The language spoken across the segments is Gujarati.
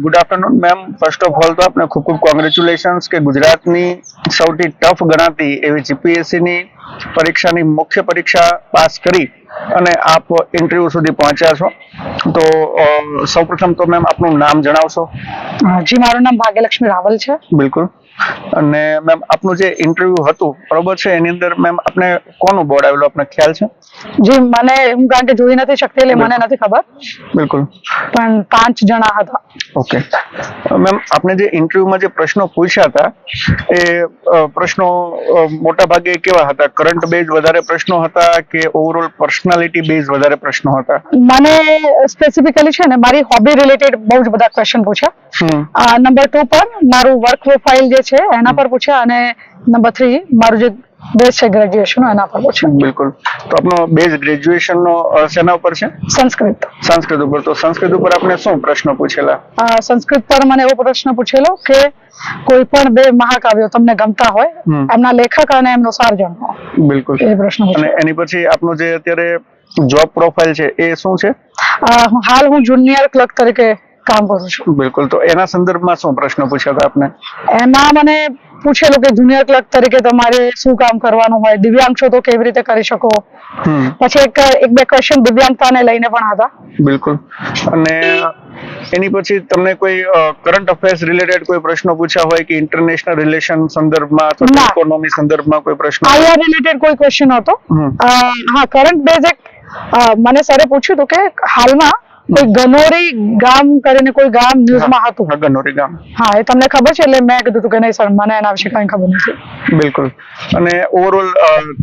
Good afternoon ma'am. First of all તો આપને ખૂબ ખૂબ કોંગ્રેચ્યુલેશન્સ કે ગુજરાતની સૌથી ટફ ગણાતી એવી જીપીએસસી ની પરીક્ષાની મુખ્ય પરીક્ષા પાસ કરી અને આપ ઇન્ટરવ્યુ સુધી પહોંચ્યા છો. તો સૌપ્રથમ તો મેમ આપનું નામ જણાવશો? જી, મારું નામ ભાગ્યલક્ષ્મી રાવલ છે. બિલકુલ. અને મેમ આપનું જે ઇન્ટરવ્યુ હતું બરોબર છે, એની અંદર મેમ આપને કોનું બોર્ડ આવેલું આપને ખ્યાલ છે? જી, હું કારણ કે જોઈ નથી શકતી એટલે મને નથી ખબર. બિલકુલ. પણ 5 જણા હતા. ઓકે મેમ, આપને જે ઇન્ટરવ્યુમાં જે પ્રશ્નો પૂછ્યા હતા એ પ્રશ્નો મોટા ભાગે કેવા હતા? કરંટ બેઝ વધારે પ્રશ્નો હતા કે ઓવરઓલ પર્સનાલિટી બેઝ વધારે પ્રશ્નો હતા? મને સ્પેસિફિકલી છે ને મારી હોબી રિલેટેડ બહુ જ બધા ક્વેશ્ચન પૂછ્યા. નંબર 2 પર મારું વર્ક પ્રોફાઇલ જે છે એના પર પૂછ્યા અને નંબર 3 મારું જે બેઝ છે ગ્રેજ્યુએશન એના પર પૂછ્યા. બિલકુલ. તો આપનો બેઝ ગ્રેજ્યુએશન નો શેના ઉપર છે? સંસ્કૃત. સંસ્કૃત ઉપર. તો સંસ્કૃત ઉપર આપને શું પ્રશ્નો પૂછેલા? સંસ્કૃત પર મને એવો પ્રશ્ન પૂછેલો કે કોઈ પણ 2 મહાકાવ્યો તમને ગમતા હોય, એમના લેખક અને એમનો સાર જણાવો. બિલકુલ. એ પ્રશ્ન અને એની પછી આપનું જે અત્યારે જોબ પ્રોફાઇલ છે એ શું છે? હાલ હું જુનિયર ક્લર્ક તરીકે કામ કરું છું. બિલકુલ. તો એના સંદર્ભમાં શું પ્રશ્ન પૂછ્યા હતા આપને? એમાં મને પૂછેલું કે જુનિયર ક્લર્ક તરીકે તમારે શું કામ કરવાનું હોય, દિવ્યાંગ છો તો કેવી રીતે કરી શકો. પછી એક બે ક્વેશ્ચન દિવ્યાંગતાને લઈને પણ હતા. બિલકુલ. અને એની પછી તમને કોઈ કરંટ અફેર્સ રિલેટેડ કોઈ પ્રશ્નો પૂછ્યા હોય કે ઇન્ટરનેશનલ રિલેશન સંદર્ભમાં અથવા ઇકોનોમી સંદર્ભમાં કોઈ પ્રશ્ન? આઈઆર રિલેટેડ કોઈ ક્વેશ્ચન હતો. હા, કરંટ બેઝ મને સરે પૂછ્યું હતું કે હાલમાં કોઈ ગનોરી ગામ કરીને કોઈ ગામ ન્યૂઝમાં હતું. ગનોરી ગામ. હા, એ તમને ખબર છે? એટલે મેં કીધું કે નહીં સર, મને એના વિશે કઈ ખબર નથી. બિલકુલ. અને ઓવરઓલ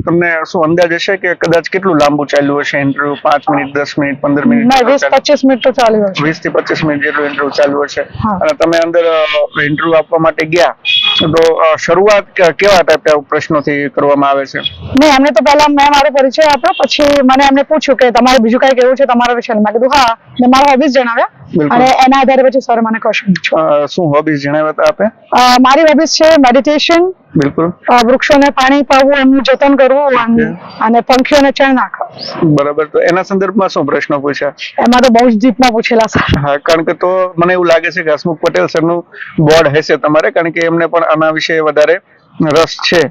તમને શું અંદાજ હશે કે કદાચ કેટલું લાંબુ ચાલ્યું હશે ઇન્ટરવ્યુ? 5 minute, 10 minute, 15 minute? ના, 20-25 મિનિટ તો ચાલ્યું હશે. 20 થી 25 મિનિટ જેટલું ઇન્ટરવ્યુ ચાલ્યું હશે. અને તમે અંદર ઇન્ટરવ્યુ આપવા માટે ગયા તો શરૂઆત કેવા ટાઈપના પ્રશ્નોથી કરવામાં આવે છે? નહીં, એમને તો પહેલા મેં મારો પરિચય આપ્યો, પછી મને એમને પૂછ્યું કે તમારે બીજું કઈ કેવું છે તમારા વિશે? મેં કીધું હા, મેં મારા હોબીઝ જણાવ્યા અને એના આધારે પછી સર મને ક્વેશ્ચન પૂછ્યો. શું હોબીઝ જણાવ્યા હતા આપે? મારી હોબીઝ છે મેડિટેશન. બિલકુલ. વૃક્ષોને પાણી પાવું, એમનું જતન કરવું અને પંખીઓને ચણ નાખવું. બરાબર. તો એના સંદર્ભમાં શું પ્રશ્નો પૂછ્યા? એમાં તો બહુ જ ડીપમાં પૂછેલા સર. હા, કારણ કે તો મને એવું લાગે છે કે હસમુખ પટેલ સરનું બોર્ડ હશે તમારે, કારણ કે એમને પણ આના વિશે વધારે રસ છે.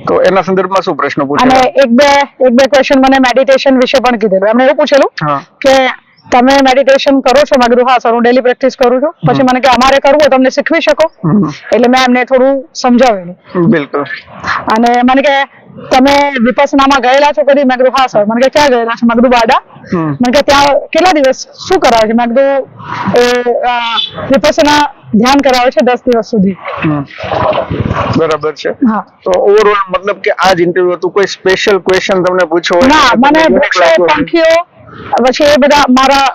તો એના સંદર્ભમાં શું પ્રશ્નો પૂછ્યા? અને એક બે ક્વેશ્ચન મને મેડિટેશન વિશે પણ કીધેલું. એમને એવું પૂછેલું કે તમે મેડિટેશન કરો છો? મેં કીધું હા સર, હું ડેલી પ્રેક્ટિસ કરું છું. પછી મને કે અમારે કરવું હોય તમને શીખવી શકો? એટલે મેં એમને થોડું સમજાવેલું. બિલકુલ. અને મને કે તમે વિપස්සનામાં ગયેલા છો કદી? મેં કીધું હા સર. મને કે ક્યાં ગયેલા છો? મેં કીધું બાડા. મને કે ત્યાં કેટલા દિવસ શું કરાવે છે? મેં કીધું વિપස්සના ધ્યાન કરાવે છે 10 દિવસ સુધી. બરાબર છે. હા. તો ઓવરઓલ મતલબ કે આ જ ઇન્ટરવ્યુ હતું? કોઈ સ્પેશિયલ ક્વેશ્ચન તમને પૂછ્યો હોય? ના, મને વૃક્ષો, પંખીઓ, પછી એ બધા મારા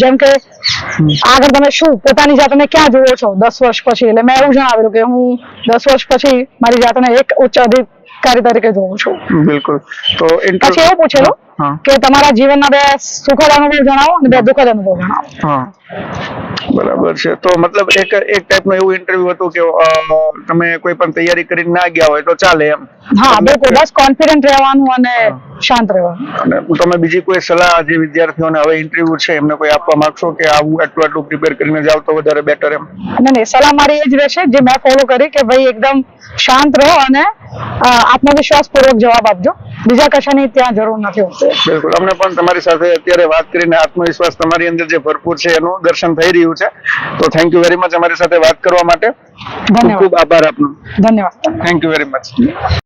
જેમ કે આગળ તમે શું પોતાની જાતને ક્યાં જુઓ છો 10 વર્ષ પછી? એટલે મેં એવું જણાવેલું કે હું 10 વર્ષ પછી મારી જાતને એક ઉચ્ચ અધિકારી તરીકે જોઉં છું. બિલકુલ. તો પછી એવું પૂછેલું કે તમારા જીવનના 2 સુખદ અનુભવ જણાવો અને 2 દુઃખદ અનુભવ જણાવો. હા, બરાબર છે. તો મતલબ એક ટાઈપનું એવું ઇન્ટરવ્યુ હતું કે તમે કોઈ પણ તૈયારી કરીને ના ગયા હોય તો ચાલે એમ? હા, બિલકુલ. બસ કોન્ફિડન્ટ રહેવાનું અને શાંત રહેવાનું. અને તમે બીજી કોઈ સલાહ જે વિદ્યાર્થીઓને હવે ઇન્ટરવ્યુ છે એમને કોઈ આપવા માંગશો કે આવું આટલું પ્રિપેર કરીને જાવ તો વધારે બેટર એમ? નહીં, સલાહ મારી એ જ રહેશે જે મેં ફોલો કરી કે ભાઈ એકદમ શાંત રહો અને આત્મવિશ્વાસ પૂર્વક જવાબ આપજો. બીજા કશાની ત્યાં જરૂર નથી હોતી. બિલકુલ. અમને પણ તમારી સાથે અત્યારે વાત કરીને આત્મવિશ્વાસ તમારી અંદર જે ભરપૂર છે એનું દર્શન થઈ રહ્યું છે. તો થેન્ક યુ વેરી મચ અમારી સાથે વાત કરવા માટે. ખૂબ ખૂબ આભાર આપનો. ધન્યવાદ. Thank you very much.